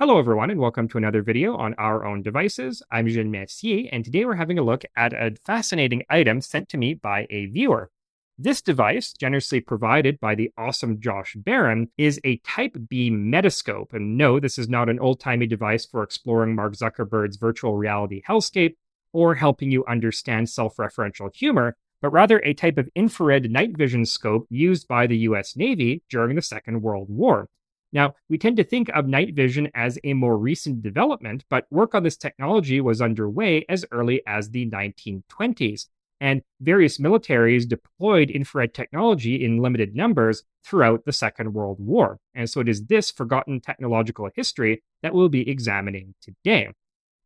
Hello, everyone, and welcome to another video on our own devices. I'm Jean Messier, and today we're having a look at a fascinating item sent to me by a viewer. This device, generously provided by the awesome Josh Beran, is a Type B Metascope. And no, this is not an old-timey device for exploring Mark Zuckerberg's virtual reality hellscape or helping you understand self-referential humor, but rather a type of infrared night vision scope used by the US Navy during the Second World War. Now, we tend to think of night vision as a more recent development, but work on this technology was underway as early as the 1920s, and various militaries deployed infrared technology in limited numbers throughout the Second World War. And so it is this forgotten technological history that we'll be examining today.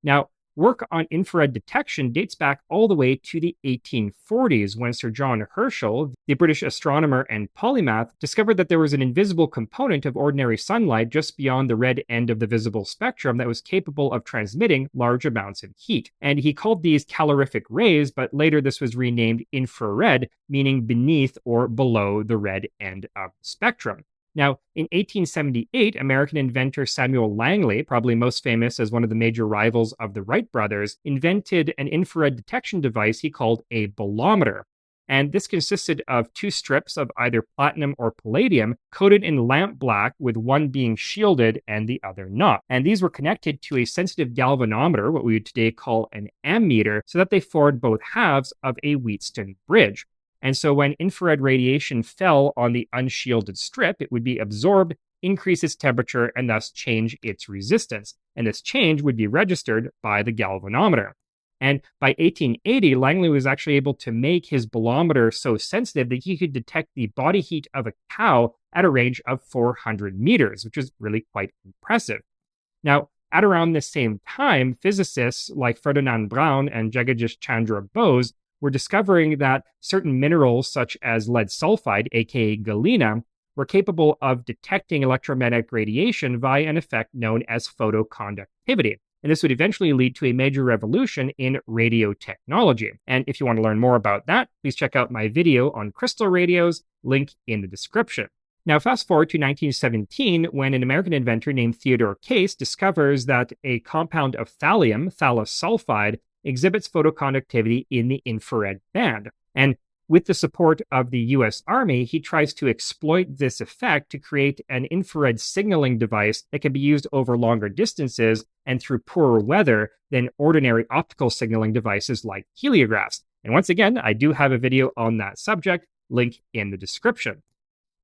Now, work on infrared detection dates back all the way to the 1840s when Sir John Herschel, the British astronomer and polymath, discovered that there was an invisible component of ordinary sunlight just beyond the red end of the visible spectrum that was capable of transmitting large amounts of heat. And he called these calorific rays, but later this was renamed infrared, meaning beneath or below the red end of the spectrum. Now, in 1878, American inventor Samuel Langley, probably most famous as one of the major rivals of the Wright brothers, invented an infrared detection device he called a bolometer. And this consisted of two strips of either platinum or palladium coated in lamp black, with one being shielded and the other not. And these were connected to a sensitive galvanometer, what we would today call an ammeter, so that they formed both halves of a Wheatstone bridge. And so when infrared radiation fell on the unshielded strip, it would be absorbed, increase its temperature, and thus change its resistance. And this change would be registered by the galvanometer. And by 1880, Langley was actually able to make his bolometer so sensitive that he could detect the body heat of a cow at a range of 400 meters, which is really quite impressive. Now, at around the same time, physicists like Ferdinand Braun and Jagadish Chandra Bose were discovering that certain minerals, such as lead sulfide, aka galena, were capable of detecting electromagnetic radiation via an effect known as photoconductivity. And this would eventually lead to a major revolution in radio technology. And if you want to learn more about that, please check out my video on crystal radios, link in the description. Now, fast forward to 1917, when an American inventor named Theodore Case discovers that a compound of thallium, thallus sulfide, exhibits photoconductivity in the infrared band. And with the support of the US Army, he tries to exploit this effect to create an infrared signaling device that can be used over longer distances and through poorer weather than ordinary optical signaling devices like heliographs. And once again, I do have a video on that subject, link in the description.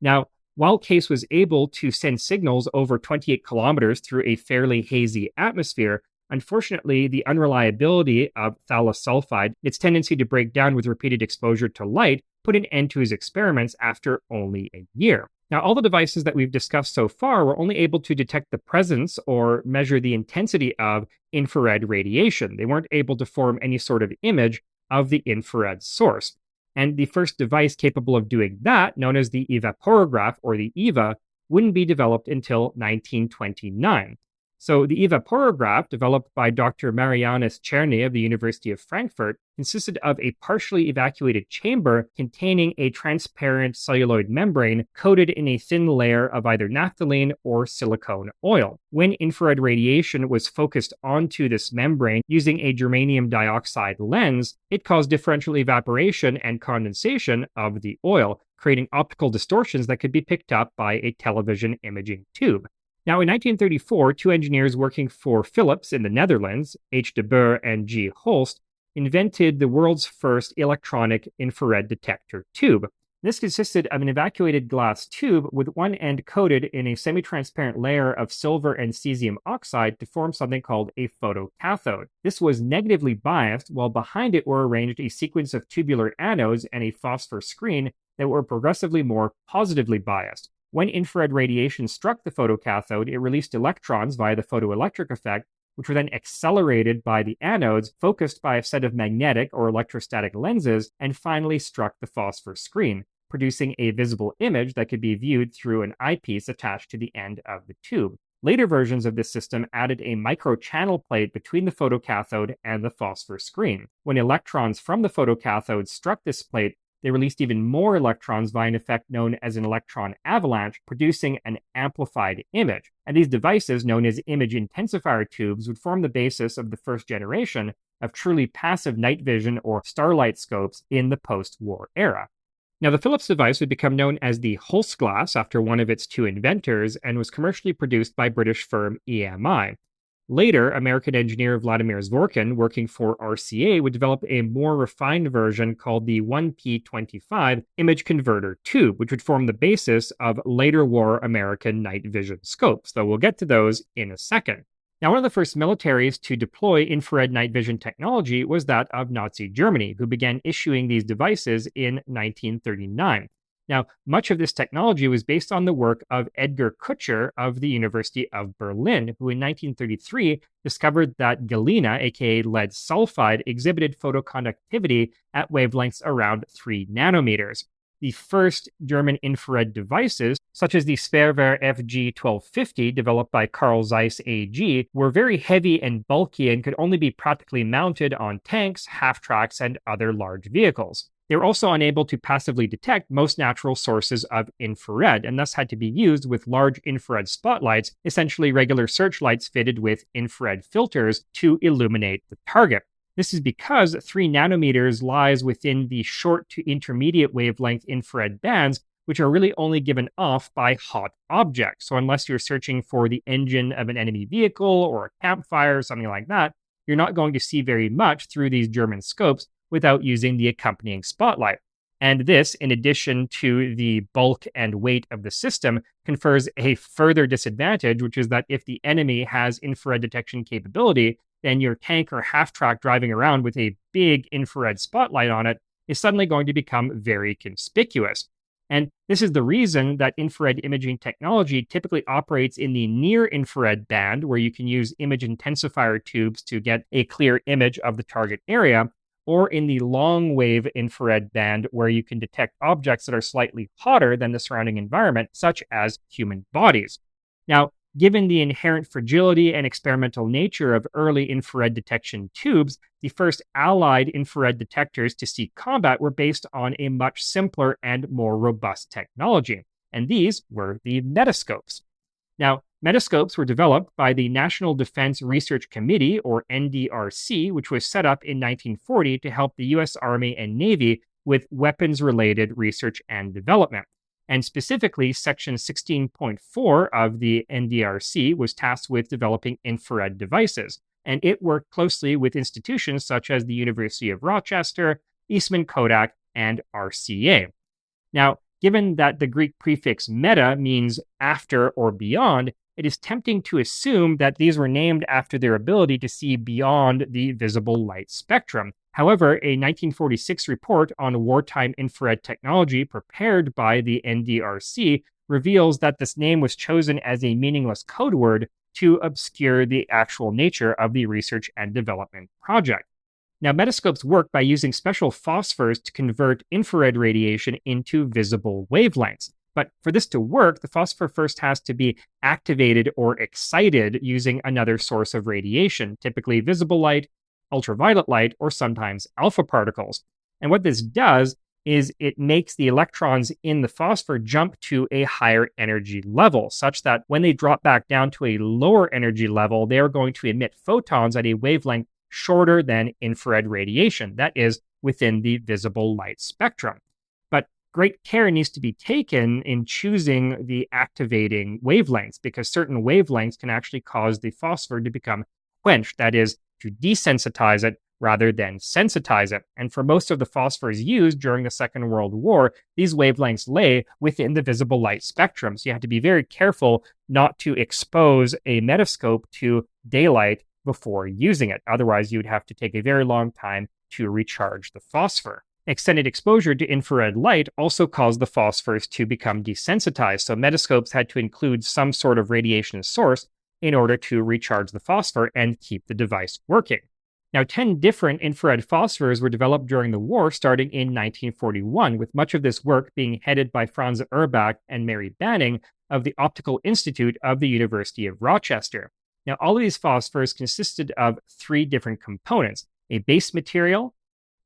Now, while Case was able to send signals over 28 kilometers through a fairly hazy atmosphere, unfortunately, the unreliability of thallus sulfide, its tendency to break down with repeated exposure to light, put an end to his experiments after only a year. Now, all the devices that we've discussed so far were only able to detect the presence or measure the intensity of infrared radiation. They weren't able to form any sort of image of the infrared source. And the first device capable of doing that, known as the evaporograph or the EVA, wouldn't be developed until 1929. So the evaporograph, developed by Dr. Marianus Czerny of the University of Frankfurt, consisted of a partially evacuated chamber containing a transparent celluloid membrane coated in a thin layer of either naphthalene or silicone oil. When infrared radiation was focused onto this membrane using a germanium dioxide lens, it caused differential evaporation and condensation of the oil, creating optical distortions that could be picked up by a television imaging tube. Now, in 1934, two engineers working for Philips in the Netherlands, H. de Boer and G. Holst, invented the world's first electronic infrared detector tube. This consisted of an evacuated glass tube with one end coated in a semi-transparent layer of silver and cesium oxide to form something called a photocathode. This was negatively biased, while behind it were arranged a sequence of tubular anodes and a phosphor screen that were progressively more positively biased. When infrared radiation struck the photocathode, it released electrons via the photoelectric effect, which were then accelerated by the anodes, focused by a set of magnetic or electrostatic lenses, and finally struck the phosphor screen, producing a visible image that could be viewed through an eyepiece attached to the end of the tube. Later versions of this system added a microchannel plate between the photocathode and the phosphor screen. When electrons from the photocathode struck this plate, they released even more electrons via an effect known as an electron avalanche, producing an amplified image. And these devices, known as image intensifier tubes, would form the basis of the first generation of truly passive night vision or starlight scopes in the post-war era. Now, the Philips device would become known as the Holzglas after one of its two inventors and was commercially produced by British firm EMI. Later, American engineer Vladimir Zworykin, working for RCA, would develop a more refined version called the 1P25 image converter tube, which would form the basis of later war American night vision scopes, though we'll get to those in a second. Now, one of the first militaries to deploy infrared night vision technology was that of Nazi Germany, who began issuing these devices in 1939. Now, much of this technology was based on the work of Edgar Kutscher of the University of Berlin, who in 1933 discovered that galena, aka lead sulfide, exhibited photoconductivity at wavelengths around 3 nanometers. The first German infrared devices, such as the Sperrwehr FG1250 developed by Carl Zeiss AG, were very heavy and bulky and could only be practically mounted on tanks, half-tracks, and other large vehicles. They were also unable to passively detect most natural sources of infrared, and thus had to be used with large infrared spotlights, essentially regular searchlights fitted with infrared filters to illuminate the target. This is because 3 nanometers lies within the short to intermediate wavelength infrared bands, which are really only given off by hot objects. So unless you're searching for the engine of an enemy vehicle or a campfire or something like that, you're not going to see very much through these German scopes without using the accompanying spotlight. And this, in addition to the bulk and weight of the system, confers a further disadvantage, which is that if the enemy has infrared detection capability, then your tank or half-track driving around with a big infrared spotlight on it is suddenly going to become very conspicuous. And this is the reason that infrared imaging technology typically operates in the near-infrared band, where you can use image intensifier tubes to get a clear image of the target area, or in the long-wave infrared band, where you can detect objects that are slightly hotter than the surrounding environment, such as human bodies. Now, given the inherent fragility and experimental nature of early infrared detection tubes, the first Allied infrared detectors to see combat were based on a much simpler and more robust technology, and these were the Metascopes. Now, Metascopes were developed by the National Defense Research Committee, or NDRC, which was set up in 1940 to help the U.S. Army and Navy with weapons-related research and development. And specifically, Section 16.4 of the NDRC was tasked with developing infrared devices, and it worked closely with institutions such as the University of Rochester, Eastman Kodak, and RCA. Now, given that the Greek prefix meta means after or beyond, it is tempting to assume that these were named after their ability to see beyond the visible light spectrum. However, a 1946 report on wartime infrared technology prepared by the NDRC reveals that this name was chosen as a meaningless code word to obscure the actual nature of the research and development project. Now, Metascopes work by using special phosphors to convert infrared radiation into visible wavelengths. But for this to work, the phosphor first has to be activated or excited using another source of radiation, typically visible light, ultraviolet light, or sometimes alpha particles. And what this does is it makes the electrons in the phosphor jump to a higher energy level, such that when they drop back down to a lower energy level, they are going to emit photons at a wavelength shorter than infrared radiation, that is, within the visible light spectrum. But great care needs to be taken in choosing the activating wavelengths, because certain wavelengths can actually cause the phosphor to become quenched, that is, to desensitize it rather than sensitize it. And for most of the phosphors used during the Second World War, these wavelengths lay within the visible light spectrum. So you have to be very careful not to expose a Metascope to daylight before using it. Otherwise, you would have to take a very long time to recharge the phosphor. Extended exposure to infrared light also caused the phosphors to become desensitized. So Metascopes had to include some sort of radiation source in order to recharge the phosphor and keep the device working. Now, 10 different infrared phosphors were developed during the war starting in 1941, with much of this work being headed by Franz Urbach and Mary Banning of the Optical Institute of the University of Rochester. Now, all of these phosphors consisted of 3 different components: a base material,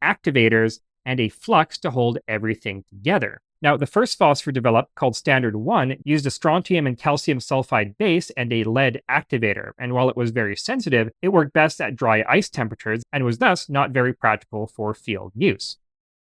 activators, and a flux to hold everything together. Now, the first phosphor developed, called Standard 1, used a strontium and calcium sulfide base and a lead activator, and while it was very sensitive, it worked best at dry ice temperatures and was thus not very practical for field use.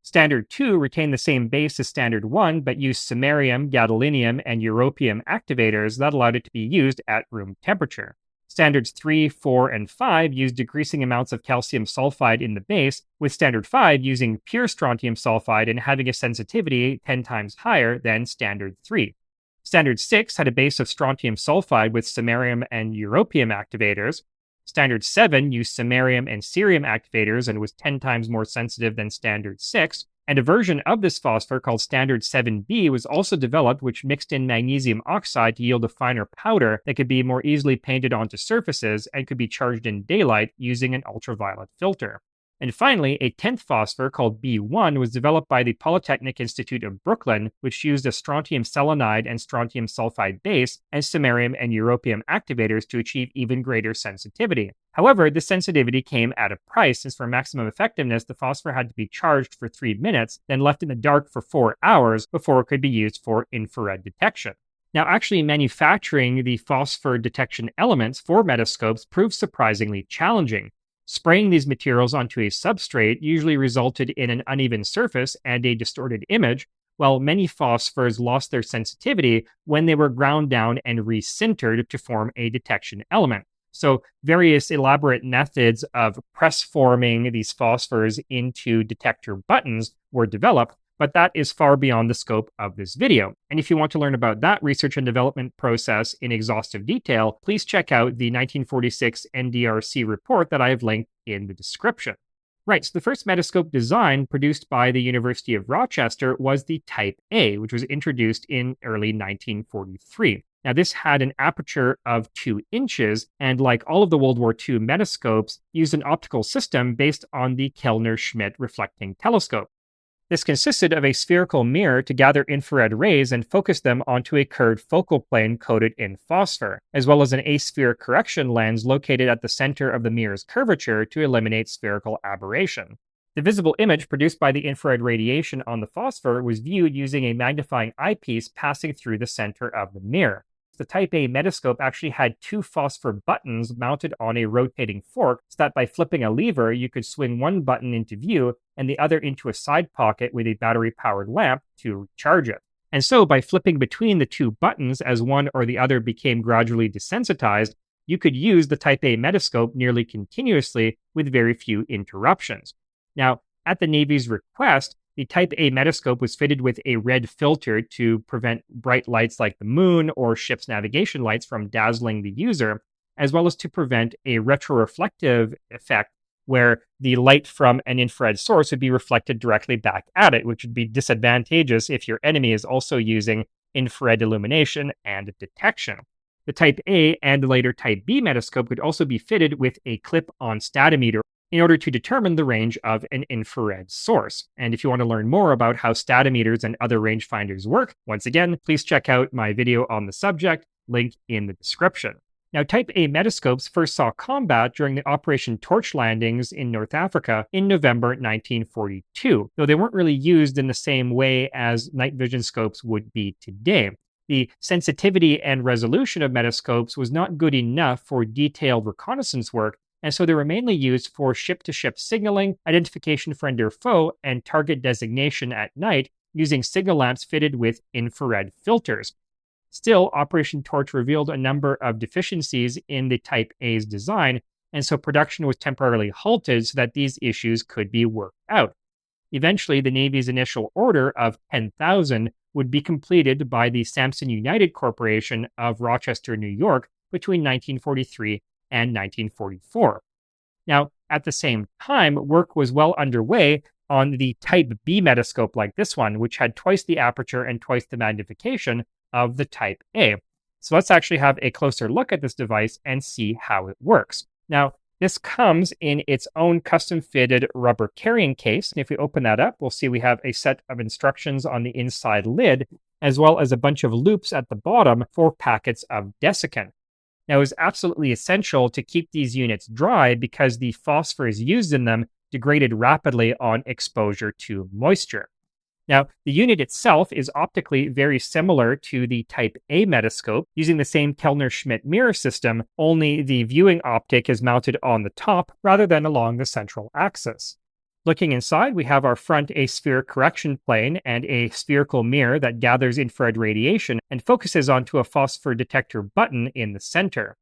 Standard 2 retained the same base as Standard 1, but used samarium, gadolinium, and europium activators that allowed it to be used at room temperature. Standards 3, 4, and 5 used decreasing amounts of calcium sulfide in the base, with Standard 5 using pure strontium sulfide and having a sensitivity 10 times higher than Standard 3. Standard 6 had a base of strontium sulfide with samarium and europium activators. Standard 7 used samarium and cerium activators and was 10 times more sensitive than Standard 6. And a version of this phosphor called Standard 7B was also developed, which mixed in magnesium oxide to yield a finer powder that could be more easily painted onto surfaces and could be charged in daylight using an ultraviolet filter. And finally, a 10th phosphor called B1 was developed by the Polytechnic Institute of Brooklyn, which used a strontium selenide and strontium sulfide base and samarium and europium activators to achieve even greater sensitivity. However, this sensitivity came at a price, since for maximum effectiveness, the phosphor had to be charged for 3 minutes, then left in the dark for 4 hours before it could be used for infrared detection. Now, actually manufacturing the phosphor detection elements for metascopes proved surprisingly challenging. Spraying these materials onto a substrate usually resulted in an uneven surface and a distorted image, while many phosphors lost their sensitivity when they were ground down and resintered to form a detection element. So various elaborate methods of press forming these phosphors into detector buttons were developed, but that is far beyond the scope of this video. And if you want to learn about that research and development process in exhaustive detail, please check out the 1946 NDRC report that I have linked in the description. Right, so the first Metascope design produced by the University of Rochester was the Type A, which was introduced in early 1943. Now, this had an aperture of 2 inches, and like all of the World War II Metascopes, used an optical system based on the Kellner-Schmidt reflecting telescope. This consisted of a spherical mirror to gather infrared rays and focus them onto a curved focal plane coated in phosphor, as well as an asphere correction lens located at the center of the mirror's curvature to eliminate spherical aberration. The visible image produced by the infrared radiation on the phosphor was viewed using a magnifying eyepiece passing through the center of the mirror. The Type A Metascope actually had 2 phosphor buttons mounted on a rotating fork, so that by flipping a lever, you could swing one button into view and the other into a side pocket with a battery-powered lamp to recharge it. And so by flipping between the 2 buttons as one or the other became gradually desensitized, you could use the Type A Metascope nearly continuously with very few interruptions. Now, at the Navy's request, the Type A Metascope was fitted with a red filter to prevent bright lights like the moon or ship's navigation lights from dazzling the user, as well as to prevent a retroreflective effect where the light from an infrared source would be reflected directly back at it, which would be disadvantageous if your enemy is also using infrared illumination and detection. The Type A and later Type B Metascope could also be fitted with a clip-on statometer in order to determine the range of an infrared source. And if you want to learn more about how statometers and other rangefinders work, once again, please check out my video on the subject, link in the description. Now, Type A Metascopes first saw combat during the Operation Torch landings in North Africa in November 1942, though they weren't really used in the same way as night vision scopes would be today. The sensitivity and resolution of Metascopes was not good enough for detailed reconnaissance work, and so they were mainly used for ship-to-ship signaling, identification friend or foe, and target designation at night using signal lamps fitted with infrared filters. Still, Operation Torch revealed a number of deficiencies in the Type A's design, and so production was temporarily halted so that these issues could be worked out. Eventually, the Navy's initial order of 10,000 would be completed by the Samson United Corporation of Rochester, New York, between 1943 and 1944. Now, at the same time, work was well underway on the Type B Metascope like this one, which had twice the aperture and twice the magnification of the Type A. So let's actually have a closer look at this device and see how it works. Now, this comes in its own custom-fitted rubber carrying case. And if we open that up, we'll see we have a set of instructions on the inside lid, as well as a bunch of loops at the bottom for packets of desiccant. Now, it was absolutely essential to keep these units dry because the phosphors used in them degraded rapidly on exposure to moisture. Now, the unit itself is optically very similar to the Type A Metascope, using the same Kellner-Schmidt mirror system, only the viewing optic is mounted on the top rather than along the central axis. Looking inside, we have our front aspheric correction plane and a spherical mirror that gathers infrared radiation and focuses onto a phosphor detector button in the center.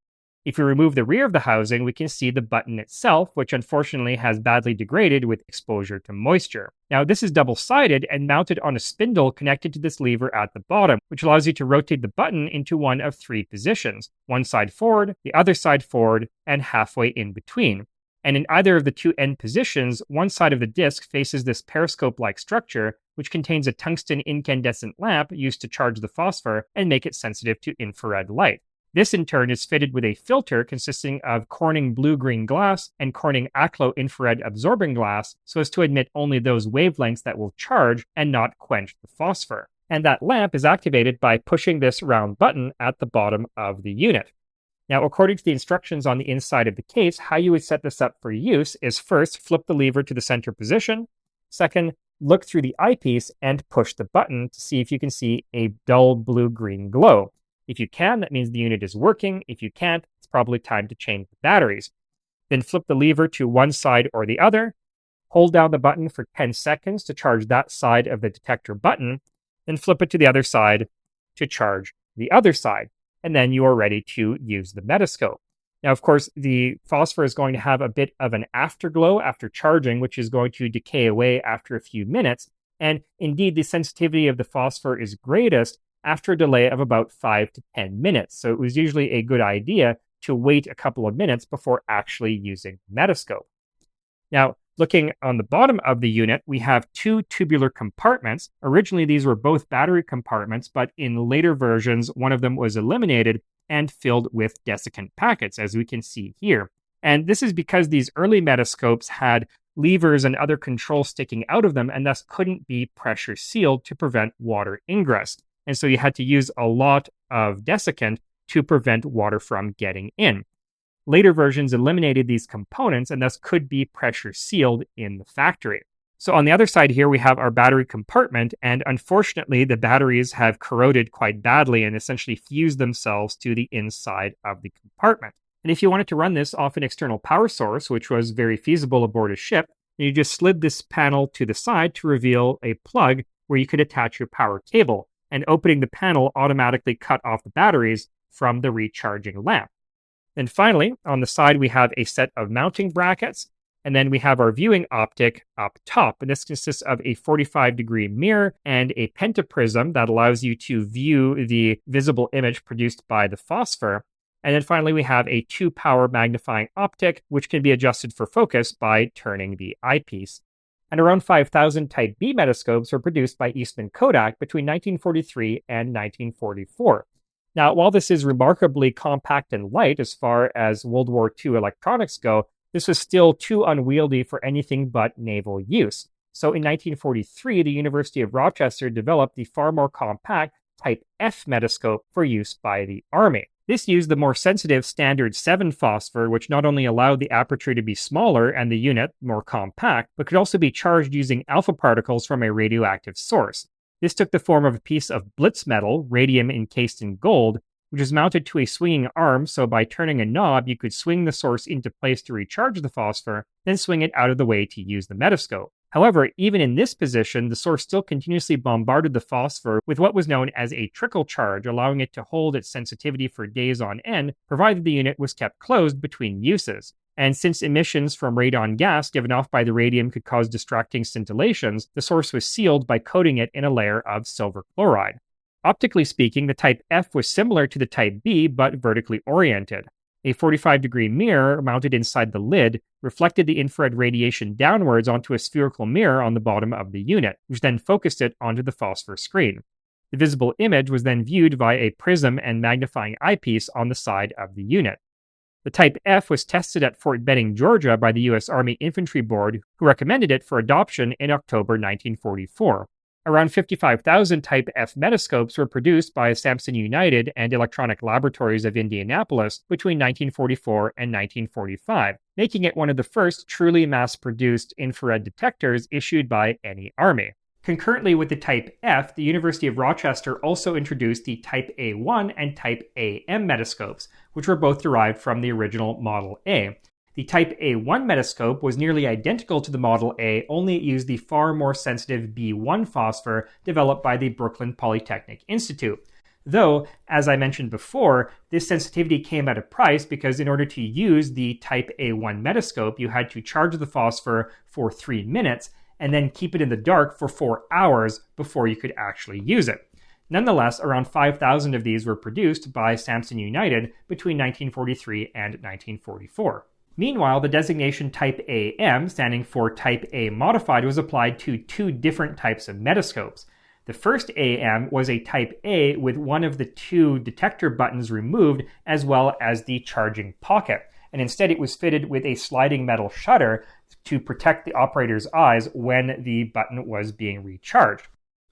If we remove the rear of the housing, we can see the button itself, which unfortunately has badly degraded with exposure to moisture. Now, this is double-sided and mounted on a spindle connected to this lever at the bottom, which allows you to rotate the button into one of three positions: one side forward, the other side forward, and halfway in between. And in either of the two end positions, one side of the disc faces this periscope-like structure, which contains a tungsten incandescent lamp used to charge the phosphor and make it sensitive to infrared light. This, in turn, is fitted with a filter consisting of Corning blue-green glass and Corning Aclo infrared absorbing glass so as to emit only those wavelengths that will charge and not quench the phosphor. And that lamp is activated by pushing this round button at the bottom of the unit. Now, according to the instructions on the inside of the case, how you would set this up for use is first, flip the lever to the center position. Second, look through the eyepiece and push the button to see if you can see a dull blue-green glow. If you can, that means the unit is working. If you can't, it's probably time to change the batteries. Then flip the lever to one side or the other. Hold down the button for 10 seconds to charge that side of the detector button. Then flip it to the other side to charge the other side. And then you are ready to use the Metascope. Now, of course, the phosphor is going to have a bit of an afterglow after charging, which is going to decay away after a few minutes. And indeed, the sensitivity of the phosphor is greatest after a delay of about 5 to 10 minutes. So it was usually a good idea to wait a couple of minutes before actually using the Metascope. Now, looking on the bottom of the unit, we have two tubular compartments. Originally, these were both battery compartments, but in later versions, one of them was eliminated and filled with desiccant packets, as we can see here. And this is because these early Metascopes had levers and other controls sticking out of them and thus couldn't be pressure sealed to prevent water ingress. And so you had to use a lot of desiccant to prevent water from getting in. Later versions eliminated these components and thus could be pressure sealed in the factory. So on the other side here, we have our battery compartment, and unfortunately, the batteries have corroded quite badly and essentially fused themselves to the inside of the compartment. And if you wanted to run this off an external power source, which was very feasible aboard a ship, you just slid this panel to the side to reveal a plug where you could attach your power cable. And opening the panel automatically cut off the batteries from the recharging lamp. And finally, on the side, we have a set of mounting brackets, and then we have our viewing optic up top. And this consists of a 45-degree mirror and a pentaprism that allows you to view the visible image produced by the phosphor. And then finally, we have a 2-power magnifying optic, which can be adjusted for focus by turning the eyepiece. And around 5,000 Type B Metascopes were produced by Eastman Kodak between 1943 and 1944. Now, while this is remarkably compact and light as far as World War II electronics go, this was still too unwieldy for anything but naval use. So in 1943, the University of Rochester developed the far more compact Type F Metascope for use by the Army. This used the more sensitive standard 7 phosphor, which not only allowed the aperture to be smaller and the unit more compact, but could also be charged using alpha particles from a radioactive source. This took the form of a piece of Blitz metal, radium encased in gold, which is mounted to a swinging arm, so by turning a knob, you could swing the source into place to recharge the phosphor, then swing it out of the way to use the Metascope. However, even in this position, the source still continuously bombarded the phosphor with what was known as a trickle charge, allowing it to hold its sensitivity for days on end, provided the unit was kept closed between uses. And since emissions from radon gas given off by the radium could cause distracting scintillations, the source was sealed by coating it in a layer of silver chloride. Optically speaking, the Type F was similar to the Type B, but vertically oriented. A 45-degree mirror mounted inside the lid reflected the infrared radiation downwards onto a spherical mirror on the bottom of the unit, which then focused it onto the phosphor screen. The visible image was then viewed via a prism and magnifying eyepiece on the side of the unit. The Type F was tested at Fort Benning, Georgia by the U.S. Army Infantry Board, who recommended it for adoption in October 1944. Around 55,000 Type F Metascopes were produced by Samson United and Electronic Laboratories of Indianapolis between 1944 and 1945. making it one of the first truly mass-produced infrared detectors issued by any army. Concurrently with the Type F, the University of Rochester also introduced the Type A1 and Type AM Metascopes, which were both derived from the original Model A. The Type A1 Metascope was nearly identical to the Model A, only it used the far more sensitive B1 phosphor developed by the Brooklyn Polytechnic Institute. Though, as I mentioned before, this sensitivity came at a price because in order to use the Type A1 Metascope, you had to charge the phosphor for 3 minutes and then keep it in the dark for 4 hours before you could actually use it. Nonetheless, around 5,000 of these were produced by Samson United between 1943 and 1944. Meanwhile, the designation Type AM, standing for Type A Modified, was applied to 2 different types of metascopes. The first AM was a Type A with one of the 2 detector buttons removed, as well as the charging pocket, and instead it was fitted with a sliding metal shutter to protect the operator's eyes when the button was being recharged.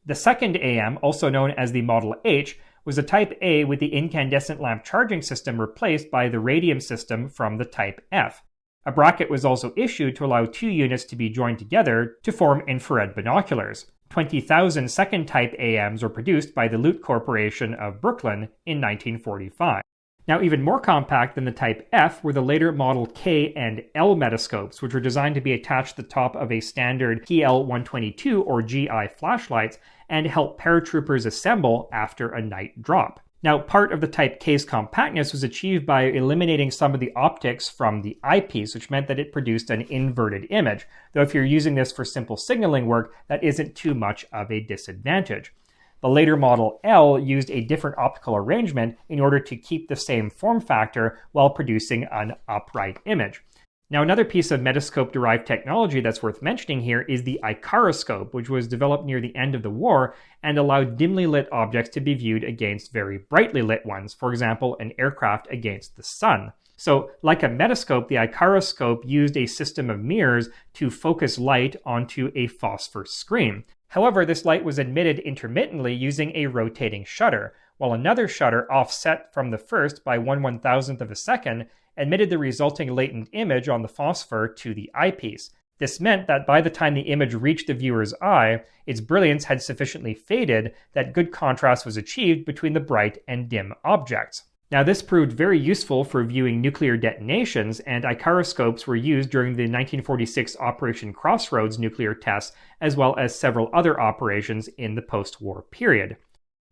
The second AM, also known as the Model H, was a Type A with the incandescent lamp charging system replaced by the radium system from the Type F. A bracket was also issued to allow 2 units to be joined together to form infrared binoculars. 20,000 second Type AMs were produced by the Lute Corporation of Brooklyn in 1945. Now, even more compact than the Type F were the later model K and L Metascopes, which were designed to be attached to the top of a standard PL-122 or GI flashlights and help paratroopers assemble after a night drop. Now, part of the Type K's compactness was achieved by eliminating some of the optics from the eyepiece, which meant that it produced an inverted image, though if you're using this for simple signaling work, that isn't too much of a disadvantage. The later Model L used a different optical arrangement in order to keep the same form factor while producing an upright image. Now, another piece of Metascope-derived technology that's worth mentioning here is the Icaroscope, which was developed near the end of the war and allowed dimly lit objects to be viewed against very brightly lit ones, for example, an aircraft against the sun. So, like a Metascope, the Icaroscope used a system of mirrors to focus light onto a phosphor screen. However, this light was emitted intermittently using a rotating shutter, while another shutter offset from the first by 1/1000th of a second emitted the resulting latent image on the phosphor to the eyepiece. This meant that by the time the image reached the viewer's eye, its brilliance had sufficiently faded that good contrast was achieved between the bright and dim objects. Now, this proved very useful for viewing nuclear detonations, and Icaroscopes were used during the 1946 Operation Crossroads nuclear tests, as well as several other operations in the post-war period.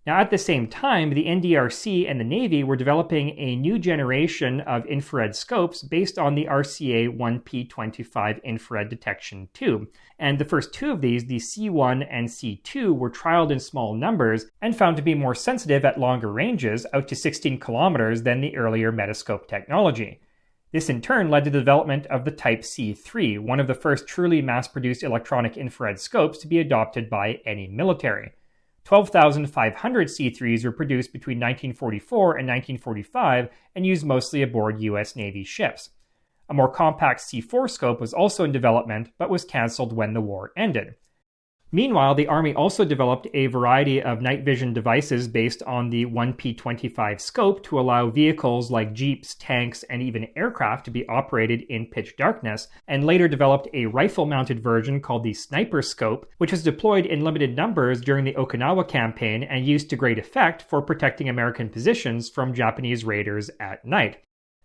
Now, at the same time, the NDRC and the Navy were developing a new generation of infrared scopes based on the RCA 1P25 infrared detection tube. And the first 2 of these, the C1 and C2, were trialed in small numbers and found to be more sensitive at longer ranges, out to 16 kilometers, than the earlier Metascope technology. This in turn led to the development of the Type C3, one of the first truly mass-produced electronic infrared scopes to be adopted by any military. 12,500 C3s were produced between 1944 and 1945 and used mostly aboard US Navy ships. A more compact C4 scope was also in development, but was cancelled when the war ended. Meanwhile, the Army also developed a variety of night vision devices based on the 1P25 scope to allow vehicles like jeeps, tanks, and even aircraft to be operated in pitch darkness, and later developed a rifle-mounted version called the Sniper Scope, which was deployed in limited numbers during the Okinawa campaign and used to great effect for protecting American positions from Japanese raiders at night.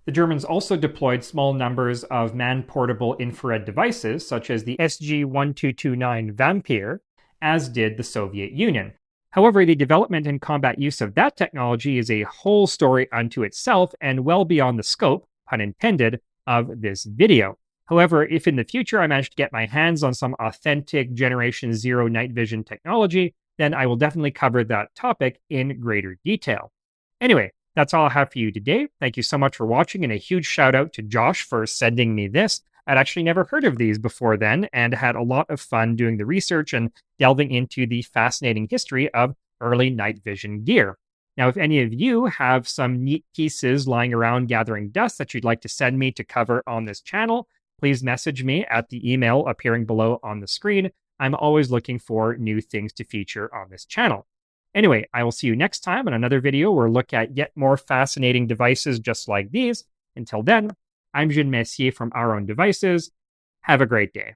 The Germans also deployed small numbers of man-portable infrared devices, such as the SG-1229 Vampir, as did the Soviet Union. However, the development and combat use of that technology is a whole story unto itself and well beyond the scope, pun intended, of this video. However, if in the future I manage to get my hands on some authentic Generation Zero night vision technology, then I will definitely cover that topic in greater detail. Anyway, that's all I have for you today. Thank you so much for watching, and a huge shout out to Josh for sending me this. I'd actually never heard of these before then, and had a lot of fun doing the research and delving into the fascinating history of early night vision gear. Now, if any of you have some neat pieces lying around gathering dust that you'd like to send me to cover on this channel, please message me at the email appearing below on the screen. I'm always looking for new things to feature on this channel. Anyway, I will see you next time in another video where we'll look at yet more fascinating devices just like these. Until then, I'm Jean Messier from Our Own Devices. Have a great day.